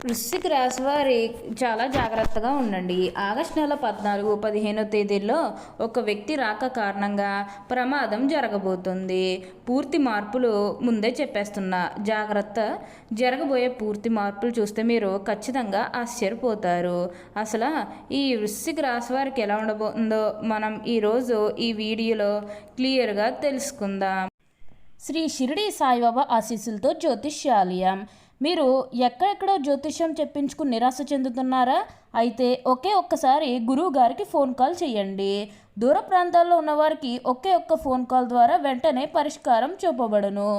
వృశ్చిక రాశి వారి చాలా జాగ్రత్తగా ఉండండి. ఆగస్టు నెల 14, 15 తేదీల్లో ఒక వ్యక్తి రాక కారణంగా ప్రమాదం జరగబోతుంది. పూర్తి మార్పులు ముందే చెప్పేస్తున్నా, జాగ్రత్త. జరగబోయే పూర్తి మార్పులు చూస్తే మీరు ఖచ్చితంగా ఆశ్చర్యపోతారు. అసలు ఈ వృశ్చిక రాశి వారికి ఎలా ఉండబోతుందో మనం ఈరోజు ఈ వీడియోలో క్లియర్గా తెలుసుకుందాం. శ్రీ షిరిడి సాయిబాబా ఆశీస్సులతో జ్యోతిష్యాలయం. మీరు ఎక్కడెక్కడో జ్యోతిష్యం చెప్పించుకుని నిరాశ చెందుతున్నారా? అయితే ఒక్కసారి గురువు గారికి ఫోన్ కాల్ చేయండి. దూర ప్రాంతాల్లో ఉన్నవారికి ఒక్క ఫోన్ కాల్ ద్వారా వెంటనే పరిష్కారం చూపబడును.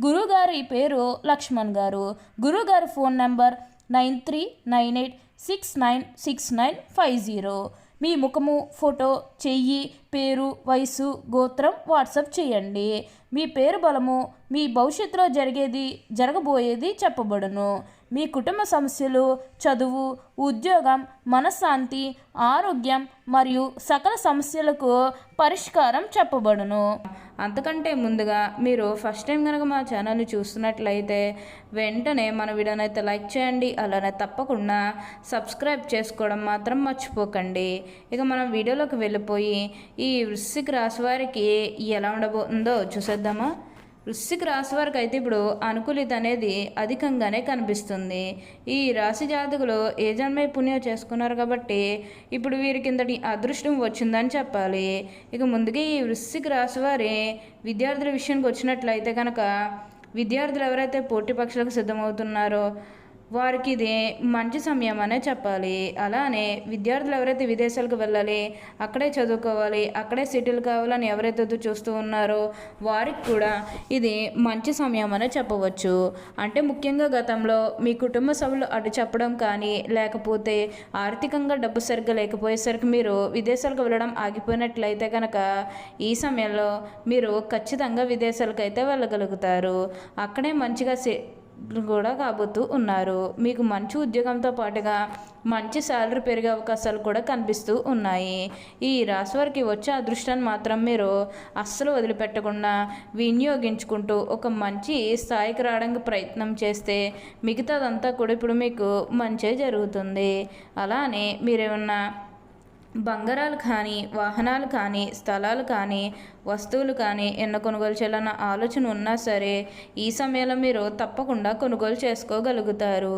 గురువుగారి పేరు లక్ష్మణ్ గారు. గురువుగారి ఫోన్ నెంబర్ 9398696950. మీ ముఖము, ఫోటో, చెయ్యి, పేరు, వయసు, గోత్రం వాట్సాప్ చేయండి. మీ పేరు బలము, మీ భవిష్యత్తులో జరగబోయేది చెప్పబడును. మీ కుటుంబ సమస్యలు, చదువు, ఉద్యోగం, మనశ్శాంతి, ఆరోగ్యం మరియు సకల సమస్యలకు పరిష్కారం చెప్పబడును. అంతకంటే ముందుగా మీరు ఫస్ట్ టైం కనుక మా ఛానల్ని చూస్తున్నట్లయితే వెంటనే మన వీడియోని అయితే లైక్ చేయండి. అలానే తప్పకుండా సబ్స్క్రైబ్ చేసుకోవడం మాత్రం మర్చిపోకండి. ఇక మనం వీడియోలోకి వెళ్ళిపోయి ఈ వృశ్చిక రాశి వారికి ఎలా ఉండబోతుందో చూసేద్దామా. వృశ్చిక రాశి వారికి అయితే ఇప్పుడు అనుకూలిత అనేది అధికంగానే కనిపిస్తుంది. ఈ రాశి జాతకులు ఏ జన్మ పుణ్యం చేసుకున్నారు కాబట్టి ఇప్పుడు వీరి కిందటి అదృష్టం వచ్చిందని చెప్పాలి. ఇక ముందుగా ఈ వృశ్చిక రాశి వారి విద్యార్థుల విషయానికి వచ్చినట్లయితే కనుక విద్యార్థులు ఎవరైతే పోటీ పరీక్షలకు సిద్ధమవుతున్నారో వారికి ఇది మంచి సమయం అనే చెప్పాలి. అలానే విద్యార్థులు ఎవరైతే విదేశాలకు వెళ్ళాలి, అక్కడే చదువుకోవాలి, అక్కడే సెటిల్ కావాలని ఎవరైతే చూస్తూ ఉన్నారో వారికి కూడా ఇది మంచి సమయం అనే చెప్పవచ్చు. అంటే ముఖ్యంగా గతంలో మీ కుటుంబ సభ్యులు అటు చెప్పడం కానీ లేకపోతే ఆర్థికంగా డబ్బు సరిగ్గా లేకపోయేసరికి మీరు విదేశాలకు వెళ్ళడం ఆగిపోయినట్లయితే కనుక ఈ సమయంలో మీరు ఖచ్చితంగా విదేశాలకు అయితే వెళ్ళగలుగుతారు. అక్కడే మంచిగా కూడా కాబోతూ ఉన్నారు. మీకు మంచి ఉద్యోగంతో పాటుగా మంచి శాలరీ పెరిగే అవకాశాలు కూడా కనిపిస్తూ ఉన్నాయి. ఈ రాశి వారికి వచ్చే అదృష్టాన్ని మాత్రం మీరు అస్సలు వదిలిపెట్టకుండా వినియోగించుకుంటూ ఒక మంచి స్థాయికి రావడానికి ప్రయత్నం చేస్తే మిగతాదంతా కూడా ఇప్పుడు మీకు మంచే జరుగుతుంది. అలానే మీరేమన్నా బంగారాలు కానీ, వాహనాలు కానీ, స్థలాలు కానీ, వస్తువులు కానీ కొనుగోలు చేయాలన్న ఆలోచన ఉన్నా సరే ఈ సమయంలో మీరు తప్పకుండా కొనుగోలు చేసుకోగలుగుతారు.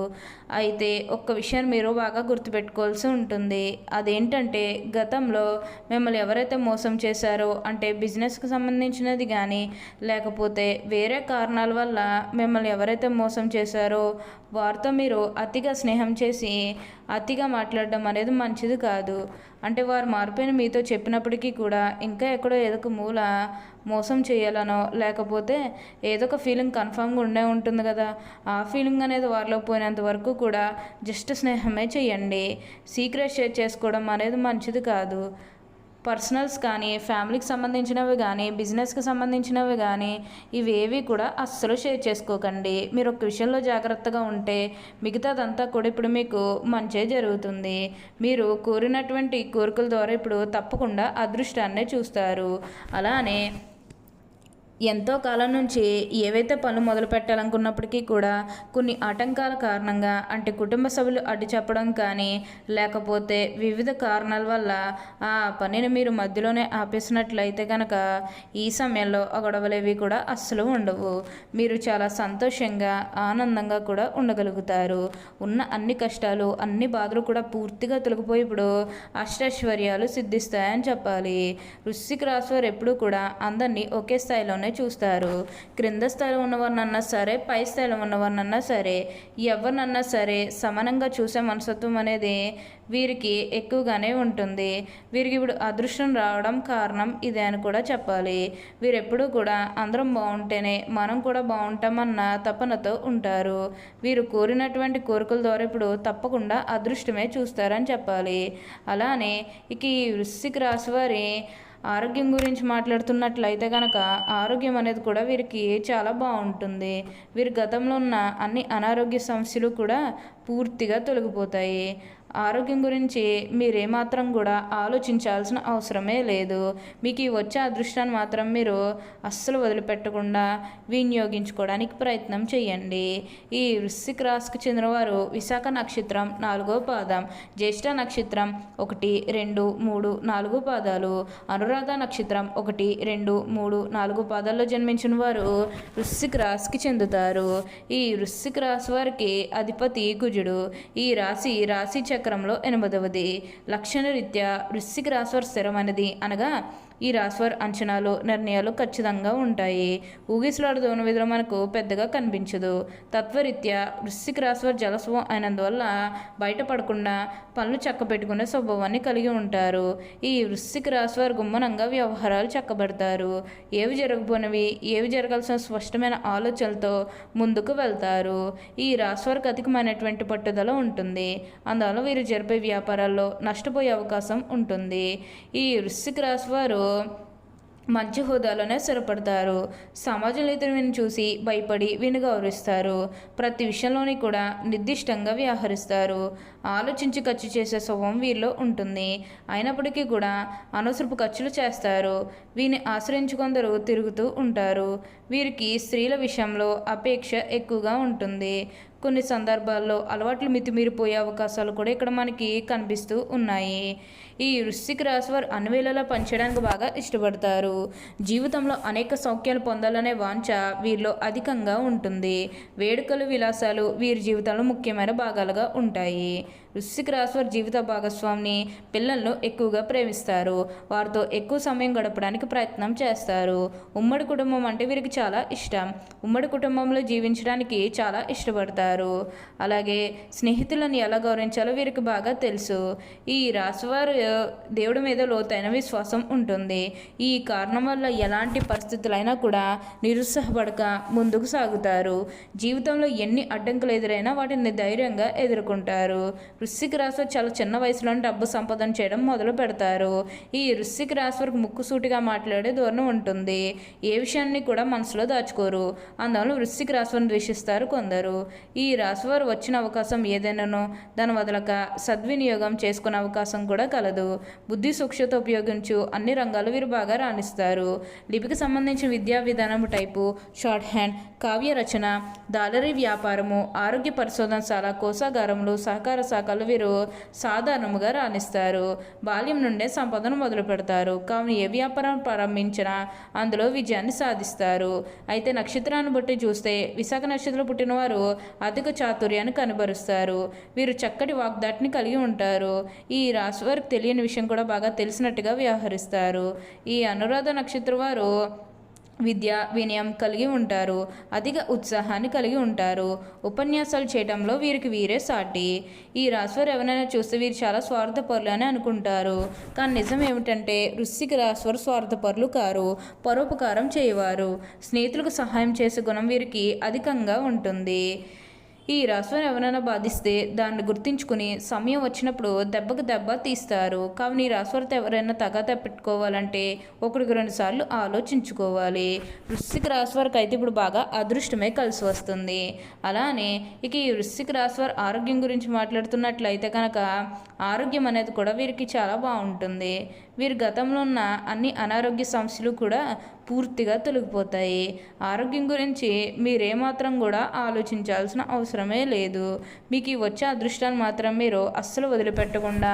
అయితే ఒక్క విషయాన్ని మీరు బాగా గుర్తుపెట్టుకోవాల్సి ఉంటుంది. అదేంటంటే గతంలో మిమ్మల్ని ఎవరైతే మోసం చేశారో, అంటే బిజినెస్కి సంబంధించినది కానీ లేకపోతే వేరే కారణాల వల్ల మిమ్మల్ని ఎవరైతే మోసం చేశారో వారితో మీరు అతిగా స్నేహం చేసి అతిగా మాట్లాడడం అనేది మంచిది కాదు. అంటే వారు మారిపోయిన మీతో చెప్పినప్పటికీ కూడా ఇంకా ఎక్కడో ఏదో మూల మోసం చేయాలనో లేకపోతే ఏదో ఒక ఫీలింగ్ కన్ఫామ్గా ఉండే ఉంటుంది కదా, ఆ ఫీలింగ్ అనేది వారిలో పోయినంత వరకు కూడా జస్ట్ స్నేహమే చేయండి. సీక్రెట్ షేర్ చేసుకోవడం అనేది మంచిది కాదు. పర్సనల్స్ కానీ, ఫ్యామిలీకి సంబంధించినవి కానీ, బిజినెస్కి సంబంధించినవి కానీ ఇవేవి కూడా అస్సలు షేర్ చేసుకోకండి. మీరు ఒక విషయంలో జాగ్రత్తగా ఉంటే మిగతాదంతా కూడా ఇప్పుడు మీకు మంచే జరుగుతుంది. మీరు కోరినటువంటి కోరికల ద్వారా ఇప్పుడు తప్పకుండా అదృష్టాన్నే చూస్తారు. అలానే ఎంతో కాలం నుంచి ఏవైతే పనులు మొదలు పెట్టాలనుకున్నప్పటికీ కూడా కొన్ని ఆటంకాల కారణంగా, అంటే కుటుంబ సభ్యులు అడ్డు చెప్పడం కానీ లేకపోతే వివిధ కారణాల వల్ల ఆ పనిని మీరు మధ్యలోనే ఆపేసినట్లయితే కనుక ఈ సమయంలో ఆ గొడవలేవి కూడా అస్సలు ఉండవు. మీరు చాలా సంతోషంగా, ఆనందంగా కూడా ఉండగలుగుతారు. ఉన్న అన్ని కష్టాలు, అన్ని బాధలు కూడా పూర్తిగా తొలగిపోయి ఇప్పుడు అష్టైశ్వర్యాలు సిద్ధిస్తాయని చెప్పాలి. వృశ్చిక రాశి వారు ఎప్పుడూ కూడా అందరినీ ఒకే స్థాయిలోనే చూస్తారు. క్రింద స్థాయిలో ఉన్నవారినన్నా సరే, పై స్థాయిలో ఉన్నవారినన్నా సరే, ఎవరినన్నా సరే సమానంగా చూసే మనస్తత్వం అనేది వీరికి ఎక్కువగానే ఉంటుంది. వీరికి ఇప్పుడు అదృష్టం రావడం కారణం ఇదే అని కూడా చెప్పాలి. వీరెప్పుడూ కూడా అందరం బాగుంటేనే మనం కూడా బాగుంటామన్న తపనతో ఉంటారు. వీరు కోరినటువంటి కోరికల ద్వారా ఇప్పుడు తప్పకుండా అదృష్టమే చూస్తారని చెప్పాలి. అలానే ఇక ఈ వృశ్చిక రాశి వారి ఆరోగ్యం గురించి మాట్లాడుతున్నట్లయితే కనుక ఆరోగ్యం అనేది కూడా వీరికి చాలా బాగుంటుంది. వీరి గతంలో ఉన్న అన్ని అనారోగ్య సమస్యలు కూడా పూర్తిగా తొలగిపోతాయి. ఆరోగ్యం గురించి మీరేమాత్రం కూడా ఆలోచించాల్సిన అవసరమే లేదు. మీకు ఈ వచ్చే అదృష్టాన్ని మాత్రం మీరు అస్సలు వదిలిపెట్టకుండా వినియోగించుకోవడానికి ప్రయత్నం చేయండి. ఈ వృశ్చిక రాశికి చెందినవారు విశాఖ నక్షత్రం 4వ పాదం, జ్యేష్ఠ నక్షత్రం 1, 2, 3, 4 పాదాలు, అనురాధ నక్షత్రం 1, 2, 3, 4 పాదాల్లో జన్మించిన వారు వృశ్చిక రాశికి చెందుతారు. ఈ వృశ్చిక రాశి వారికి అధిపతి కుజుడు. ఈ రాశి చక్రంలో 8వది. లక్షణ రీత్యా వృశ్చిక రాశి వారు స్థిరమైనది అనగా ఈ రాశివారి అంచనాలు నిర్ణయాలు ఖచ్చితంగా ఉంటాయి. ఊగిసలాడుతున్న విధంగా మనకు పెద్దగా కనిపించదు. తత్వరీత్యా వృశ్చిక రాశివారి జలస్వం అయినందువల్ల బయటపడకుండా పనులు చక్కబెట్టుకునే స్వభావాన్ని కలిగి ఉంటారు. ఈ వృశ్చిక రాశివారు గుమ్మనంగా వ్యవహారాలు చక్కబెడతారు. ఏవి జరగబోనవి ఏవి జరగాల్సిన స్పష్టమైన ఆలోచనలతో ముందుకు వెళ్తారు. ఈ రాశివారికి అధికమైనటువంటి పట్టుదల ఉంటుంది. అందువల్ల వీరు జరిపే వ్యాపారాల్లో నష్టపోయే అవకాశం ఉంటుంది. ఈ వృశ్చిక రాశివారు మంచి హోదాలోనే స్థిరపడతారు. సమాజంలో ఇతరులను చూసి భయపడి వీని గౌరవిస్తారు. ప్రతి విషయంలోని కూడా నిర్దిష్టంగా వ్యవహరిస్తారు. ఆలోచించి ఖర్చు చేసే స్వభావం వీరిలో ఉంటుంది. అయినప్పటికీ కూడా అనవసరపు ఖర్చులు చేస్తారు. వీరిని ఆశ్రయించి కొందరు తిరుగుతూ ఉంటారు. వీరికి స్త్రీల విషయంలో అపేక్ష ఎక్కువగా ఉంటుంది. కొన్ని సందర్భాల్లో అలవాట్లు మితిమీరిపోయే అవకాశాలు కూడా ఇక్కడ మనకి కనిపిస్తూ ఉన్నాయి. ఈ వృశ్చిక రాశి వారు అన్ని వేళలా పనిచేయడానికి బాగా ఇష్టపడతారు. జీవితంలో అనేక సౌఖ్యాలు పొందాలనే వాంఛ వీరిలో అధికంగా ఉంటుంది. వేడుకలు విలాసాలు వీరి జీవితంలో ముఖ్యమైన భాగాలుగా ఉంటాయి. వృశ్చిక రాశి వారి జీవిత భాగస్వామిని పిల్లలను ఎక్కువగా ప్రేమిస్తారు. వారితో ఎక్కువ సమయం గడపడానికి ప్రయత్నం చేస్తారు. ఉమ్మడి కుటుంబం అంటే వీరికి చాలా ఇష్టం. ఉమ్మడి కుటుంబంలో జీవించడానికి చాలా ఇష్టపడతారు. అలాగే స్నేహితులను ఎలా గౌరవించాలో వీరికి బాగా తెలుసు. ఈ రాశివారు దేవుడి మీద లోతైన విశ్వాసం ఉంటుంది. ఈ కారణం వల్ల ఎలాంటి పరిస్థితులైనా కూడా నిరుత్సాహపడక ముందుకు సాగుతారు. జీవితంలో ఎన్ని అడ్డంకులు ఎదురైనా వాటిని ధైర్యంగా ఎదుర్కొంటారు. వృశ్చిక రాశి చాలా చిన్న వయసులోనే డబ్బు సంపాదన చేయడం మొదలు పెడతారు. ఈ వృశ్చిక రాశి వారికి ముక్కుసూటిగా మాట్లాడే ధోరణి ఉంటుంది. ఏ విషయాన్ని కూడా మనసులో దాచుకోరు. అందువల్ల వృశ్చిక రాశి వారిని ద్వేషిస్తారు కొందరు. ఈ రాశి వారు వచ్చిన అవకాశం ఏదైనానో దాని వదలక సద్వినియోగం చేసుకునే అవకాశం కూడా కలదు. బుద్ధి సూక్ష్మత ఉపయోగించు అన్ని రంగాలు వీరు బాగా రాణిస్తారు. లిపికి సంబంధించిన విద్యా విధానం టైపు, షార్ట్ హ్యాండ్, కావ్య రచన, దాలరీ వ్యాపారము, ఆరోగ్య పరిశోధనశాల, కోశాగారములు, సహకార శాఖలు వీరు సాధారణముగా రాణిస్తారు. బాల్యం నుండే సంపదను మొదలు పెడతారు. కావున ఏ వ్యాపారం ప్రారంభించినా అందులో విజయాన్ని సాధిస్తారు. అయితే నక్షత్రాన్ని బట్టి చూస్తే విశాఖ నక్షత్రంలో పుట్టిన వారు అధిక చాతుర్యాన్ని కనబరుస్తారు. వీరు చక్కటి వాగ్దాటిని కలిగి ఉంటారు. ఈ రాశి వారికి తెలియని విషయం కూడా బాగా తెలిసినట్టుగా వ్యవహరిస్తారు. ఈ అనురాధ నక్షత్రం వారు విద్య వినయం కలిగి ఉంటారు. అధిక ఉత్సాహాన్ని కలిగి ఉంటారు. ఉపన్యాసాలు చేయడంలో వీరికి వీరే సాటి. ఈ రాశివారు ఎవరైనా చూస్తే వీరు చాలా స్వార్థపరులు అని అనుకుంటారు. కానీ నిజం ఏమిటంటే వృశ్చిక రాశివారు స్వార్థపరులు కారు. పరోపకారం చేయవారు. స్నేహితులకు సహాయం చేసే గుణం వీరికి అధికంగా ఉంటుంది. ఈ రాశివారు ఎవరైనా బాధిస్తే దాన్ని గుర్తించుకుని సమయం వచ్చినప్పుడు దెబ్బకు దెబ్బ తీస్తారు. కావున ఈ రాశివారితో ఎవరైనా తగాదా పెట్టుకోవాలంటే 1-2 సార్లు ఆలోచించుకోవాలి. వృశ్చిక రాశివారికి అయితే ఇప్పుడు బాగా అదృష్టమే కలిసి వస్తుంది. అలానే ఇక ఈ వృశ్చిక రాశివారి ఆరోగ్యం గురించి మాట్లాడుతున్నట్లయితే కనుక ఆరోగ్యం అనేది కూడా వీరికి చాలా బాగుంటుంది. వీరి గతంలో ఉన్న అన్ని అనారోగ్య సమస్యలు కూడా పూర్తిగా తొలగిపోతాయి. ఆరోగ్యం గురించి మీరేమాత్రం కూడా ఆలోచించాల్సిన అవసరమే లేదు. మీకు ఈ వచ్చే అదృష్టాన్ని మాత్రం మీరు అస్సలు వదిలిపెట్టకుండా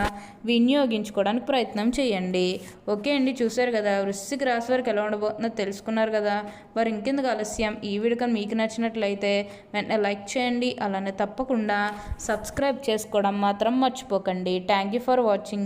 వినియోగించుకోవడానికి ప్రయత్నం చేయండి. ఓకే అండి, చూసారు కదా వృశ్చిక రాశి వారికి ఎలా ఉండబోతుందో తెలుసుకున్నారు కదా. మరి ఇంకెందుకు ఆలస్యం, ఈ వీడియో మీకు నచ్చినట్లయితే వెంటనే లైక్ చేయండి. అలానే తప్పకుండా సబ్స్క్రైబ్ చేసుకోవడం మాత్రం మర్చిపోకండి. Thank you for watching.